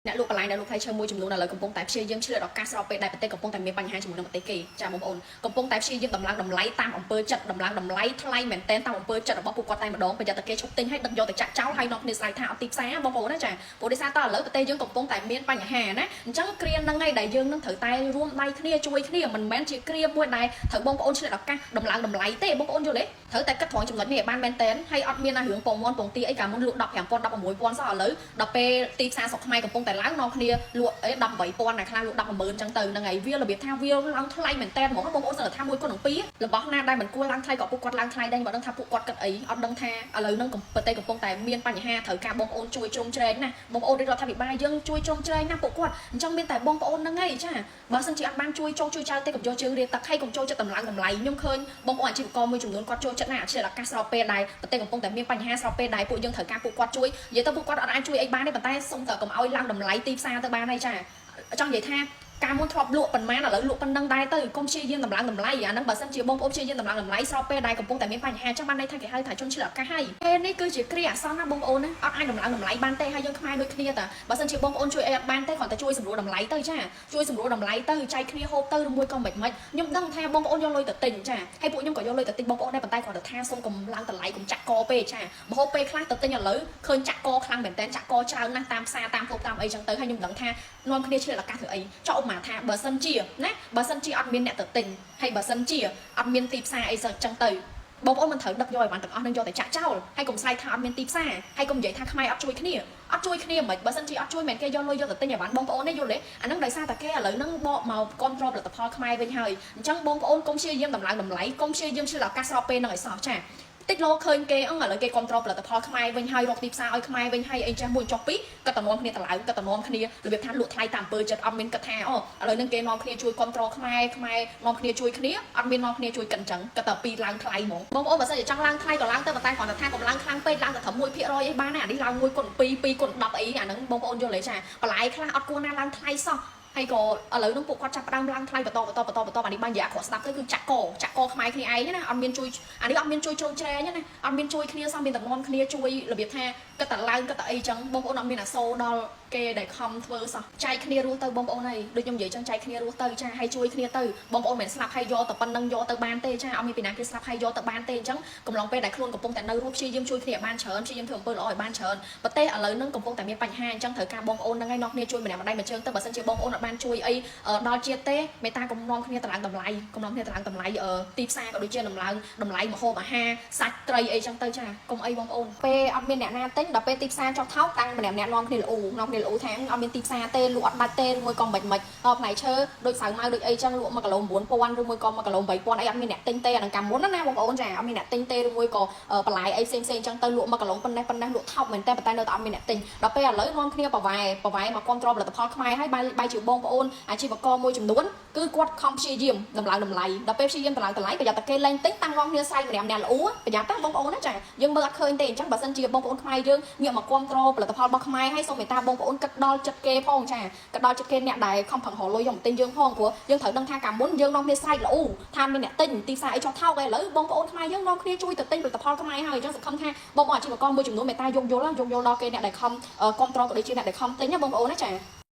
អ្នកលក់បន្លែដែលលោកផ្លែឈើមួយចំនួនឥឡូវកំពុងតែព្យាយាមឆ្លៀតឱកាសស្របពេលដែលប្រទេសកំពុងតែមានបញ្ហាជាមួយនឹងប្រទេសគេចាបងប្អូនកំពុងតែព្យាយាមដំឡើងតម្លៃតាមអំពើចិត្តដំឡើងតម្លៃថ្លៃមែនទែនតាមអំពើចិត្តរបស់ពួកគាត់តែម្ដងប្រយ័ត្នតែគេឈប់ទិញហើយដឹកយកទៅចាក់ចោលហើយនាំគ្នាស្រែកថាអត់ទីផ្សារបងប្អូនណាចាព្រោះដោយសារតើឥឡូវប្រទេសយើងកំពុងតែមានបញ្ហាណាអញ្ចឹងគ្រាហ្នឹងឯងដែលយើងនឹងត្រូវតែរួមដៃគ្នាជួយគ្នាមិនមែនជាគ្រាមួយដែលត្រូវបងប្អូនឆ្លៀតឱកាសដំឡើងតម្លៃទេបងប្អូនយល់ទេត្រូវតែគិតត្រង់ចំណុចនេះឲ្យបានមែនទែនហើយអត់មានរឿងពងមាន់ពងទាអីកាលមុនលក់15,000 16,000សោះឥឡូវដល់ពេលទីផ្សារស្រុកខ្មែរកំពុងតែឡើងនាំគ្នាលក់អី18,000តែខ្លះលក់10,000អញ្ចឹងទៅហ្នឹងហើយវារបៀបថាវាឡើងថ្លៃមែនតើហ្មងបងប្អូនសើថា1គុណនឹង2របស់ណាដែលមិនគួរឡើងថ្លៃក៏ពួកគាត់ឡើងថ្លៃដែរមិនដឹងថាពួកគាត់គិតអីអត់ដឹងថាឥឡូវហ្នឹងប្រទេសកំពុងតែមានបញ្ហាត្រូវការបងប្អូនជួយជ្រោមជ្រែងណាបងប្អូនរដ្ឋាភិបាលយើងជួយជ្រោមជ្រែងណាពួកគាត់អញ្ចឹងមានតែបងប្អូនហ្នឹងឯងចាបើសិនជាអត់បានជួយចោលជួយចោលទេកុំយកជើងរៀបទឹកហើយកុំចូលចិត្តតម្លើងតម្លៃខ្ញុំឃើញបងប្អូនអាជីវករមួយចំនួនគាត់ចូលចិត្តណាអាជីវឱកាសស្របពេលដែលប្រទេសកំពុងតែមានបញ្ហាស្របពេលដែលពួកយើងត្រូវការពួកគាត់ជួយនិយាយទៅពួកគាត់អត់អាចជួយអីបានទេប៉ុន្តែសុំតែកុំឲ្យឡើងតម្លៃទីផ្សារទៅបានហើយចាចង់និយាយថាការមុនធ្លាប់លក់ប៉ុន្មានឥឡូវលក់ប៉ុណ្ណឹងដែរទៅកុំព្យាយាមតម្លើងតម្លៃអាហ្នឹងបើសិនជាបងប្អូនព្យាយាមតម្លើងតម្លៃស្របពេលដែលកំពុងតែមានបញ្ហាចឹងបានន័យថាគេហៅថាជនឆ្លៀតឱកាសហើយពេលនេះគឺជាគ្រាអាសន្នណាបងប្អូនណាអត់អាចតម្លើងតម្លៃបានទេហើយយើងខ្មែរដូចគ្នាតាបើសិនជាបងប្អូនជួយអីអត់បានទេគ្រាន់តែជួយសម្រួលតម្លៃទៅចាជួយសម្រួលតម្លៃទៅចែកគ្នាហូបទៅឬមួយក៏មិនខ្ញុំដឹងថាបងប្អូនយកលុយទៅទិញចាហើយពួកខ្ញុំក៏យកលុយទៅទិញបងប្អូនដែរប៉ុន្តែគ្រាន់តែថាសូមកុំឡើងតម្លៃកុំចាក់កពេកចាម្ហូបពេលខ្លះទៅទិញឥឡូវឃើញចាក់កខ្លាំងមែនតើចាក់កច្រើនណាស់តាមផ្សារតាមភពតាមអីចឹងទៅហើយខ្ញុំដឹងថានាំគ្នាឆ្លៀតឱកាសធ្វើអីចោលឧបមាថាបើសិនជាណាបើសិនជាអត់មានអ្នកទៅទិញហើយបើសិនជាអត់មានទីផ្សារអីចឹងទៅបងប្អូនមិនត្រូវដឹកយកឲ្យបានទាំងអស់នឹងយកតែចាក់ចោលហើយកុំស្រែកថាអត់មានទីផ្សារហើយកុំនិយាយថាខ្មែរអត់ជួយគ្នាមិនបើសិនជាអត់ជួយមិនគេយកលុយយកទៅទិញឲ្យបានបងប្អូនទេយល់ទេអាហ្នឹងដោយសារតែគេឥឡូវហ្នឹងបកមកគ្រប់គ្រងផលិតផលខ្មែរវិញហើយអញ្ចឹងបងប្អូនកុំព្យាយាមតម្លើងតម្លៃកុំព្យាយាមឆ្លៀតឱកាសស្របពេលហ្នឹងឲ្យសោះចាតិចលោឃើញគេឥឡូវគេគ្រប់គ្រងផលិតផលខ្មែរវិញហើយរកទីផ្សារឲ្យខ្មែរវិញហើយអីចេះមួយចុះពីរក៏តំណមគ្នាតម្លើងក៏តំណមគ្នារបៀបថាលក់ថ្លៃតាមអំពើចិត្តអត់មានគិតថាអូឥឡូវហ្នឹងគេនាំគ្នាជួយគ្រប់គ្រងខ្មែរនាំគ្នាជួយគ្នាអត់មាននាំគ្នាជួយកិនចឹងក៏តែពីរឡើងថ្លៃហ្មងបងប្អូនបើសិនជាចង់ឡើងថ្លៃក៏ឡើងទៅប៉ុន្តែគ្រាន់តែថាកុំឡើងខ្លាំងពេកឡើងតែត្រឹម 1% អីបានណាអានេះឡើង1គុណ2 2គុណ10អីអាហ្នឹងបងប្អូនយល់ទេចាបន្លែខ្លះអត់គួរណាឡើងថ្លៃសោះហើយក៏ឥឡូវហ្នឹងពួកគាត់ចាប់ផ្ដើមឡើងថ្លៃបន្តអានេះបាននិយាយអាក្រក់ស្ដាប់ទៅគឺចាក់កខ្មែរគ្នាឯងណាអត់មានជួយអានេះអត់មានជួយជ្រោមជ្រែងណាអត់មានជួយគ្នាសោះមានតែនាំគ្នាជួយរបៀបថាគិតតែឡើងគិតតែអីចឹងបងប្អូនអត់មានអាសូរដល់គេដែលខំធ្វើសោះចែកគ្នារស់ទៅបងប្អូនហើយដូចខ្ញុំនិយាយចឹងចែកគ្នារស់ទៅចាហើយជួយគ្នាទៅបងប្អូនមិនស្លាប់ហើយយកតែប៉ុណ្្នឹងយកទៅបានទេចាអត់មានពីណាគេស្លាប់ហើយយកទៅបានទេអញ្ចឹងកំឡុងពេលដែលខ្លួនកំពុងតែនៅរស់ព្យាយាមជួយគ្នាឲ្យបានច្រើនព្យាយាមធ្វើអំពើល្អឲ្យបានច្រើនប្រទេសឥឡូវហ្នឹងកំពុងតែមានបញ្ហាអញ្ចឹងត្រូវការបងប្អូនហ្នឹងឯងនាំគ្នាជួយម្នាក់ម្ដាយមួយជើងទៅបើសិនជាបងប្អូនអត់បានជួយអីដល់ជាតិទេមេតាកំណំគ្នាតម្លើងតម្លៃទីផ្សារក៏ដូចជាតម្លើងតម្លៃម្ហូបអាហារសាច់ត្រីអីចឹងទៅចាកុំអីបងប្អូនពេលអត់មានអ្នកណាទិញដល់ពេលទីផ្សារចុះថោកតាំងម្នាក់នាំគ្នាល្អូថាអត់មានទីផ្សារទេលក់អត់ដាច់ទេឬមួយក៏មិនផ្លែឈើដូចសាវម៉ៅដូចអីចឹងលក់1គីឡូ9,000ឬមួយក៏1គីឡូ8,000អីអត់មានអ្នកទិញទេអានឹងកាលមុនណាបងប្អូនចាអត់មានអ្នកទិញទេឬមួយក៏បន្លែអីផ្សេងចឹងទៅលក់1គីឡូប៉ុណ្ណេះលក់ថោកមែនតែប៉ុន្តែនៅតែអត់មានអ្នកទិញដល់ពេលឥឡូវនាំគ្នាប្រវាយមកគ្រប់គ្រងផលិតផលខ្មែរហើយបាយជាបងប្អូនអាជីវករមួយចំនួនគឺគាត់ខំព្យាយាមតម្លើងតម្លៃដល់ពេលព្យាយាមតម្លើងតម្លៃប្រយ័ត្នតែគេលែងទិញតាំងនាំគ្នាស្រែកម្នាក់ល្អប្រយ័ត្នតែបងប្អូនណាចាយើងមើលអត់ឃើញទេអញ្ចឹងបើសិនជាបងប្អូនខ្មែរយើងងាកមកគ្រប់គ្រងផលិតផលរបស់ខ្មែរហើយសូមមេត្តាបងប្អូនគិតដល់ចិត្តគេផងចាគិតដល់ចិត្តគេអ្នកដែលខំប្រឹងរកលុយយកមកទិញយើងផងព្រោះយើងត្រូវដឹងថាកាលមុនយើងនាំគ្នាស្រែកល្អថាមានអ្នកទិញទីផ្សារអីចុះថោកហើយឥឡូវបងប្អូនខ្មែរយើងនាំគ្នាជួយទៅទិញផលិតផលខ្មែរហើយអញ្ចឹងសង្ឃឹមថាបងប្អូនអាជីវករមួយចំនួនមេត្តាយកយល់ដល់គេអ្នកដែលខំគ្រប់គ្រងក៏ដូចជាអ្នកដែលខំទិញណាបងប្អូនណាចា